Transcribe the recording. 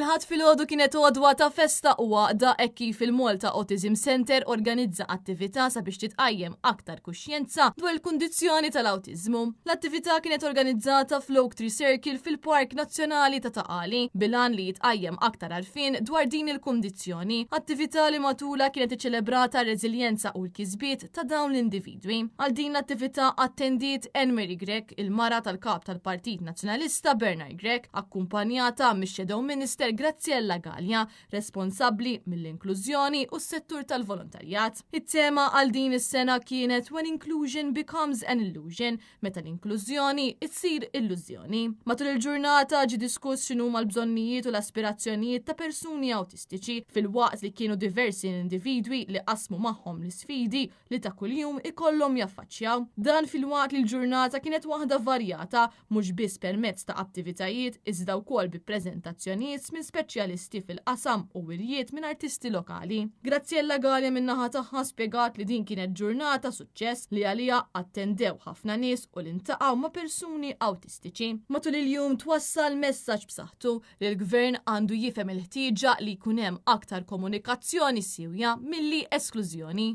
Il-ħadd filgħodu kienet għodwa ta' festa u għaqda hekk kif il-Malta Autism Center organizza attività sabiex titqajjem aktar kuxjenza dwar il-kundizzjoni tal-awtiżmu. L-attività kienet organizzata fl-Oak Tree Circle fil-Park Nazzjonali ta' Taqali bilan li jitqajjem aktar għarfien dwar din il-kundizzjoni. Attività li matula kienet iċċelebrata r-reżiljenza u l-kisbiet ta' dawn l-individwi. Għal din l-attività attendit Anne-Marie Grech, il-mara tal-kap tal-Partit Nazzjonalista Bernard Grech, akkumpanjata mix-Shadow Minister Graziella Gallia, responsabbli mill-inklużjoni u s-settur tal-volontarjat. It-tema għal din is-sena kienet When Inclusion Becomes an Illusion, meta l-inklużjoni issir illużjoni. Matul il-ġurnata ġi diskuss x'inhuma l-bżonnijiet u l-aspirazzjonijiet ta' persuni awtistiċi fil-waqt li kienu diversi individwi li qasmu magħhom l-isfidi li ta' kuljum ikollhom jaffaċċjaw. Dan fil-waqt li l-ġurnata kienet waħda varjata mhux biss permezz ta' attivitajiet iżda wkoll bi preżentazzjonijiet minn speċjalisti fil-qasam u wirjiet minn artisti lokali. Graziella Gallia min-naħa tagħha spjegat li din kienet ġurnata suċċess li għalija attendew ħafna nies u l-intaqgħu ma' persuni awtistiċi. Matul il-jum twassal messaġġ b'saħħtu li l-gvern għandu jifhem il-ħtieġa li jkun hemm aktar komunikazzjoni sewja milli esklużjoni.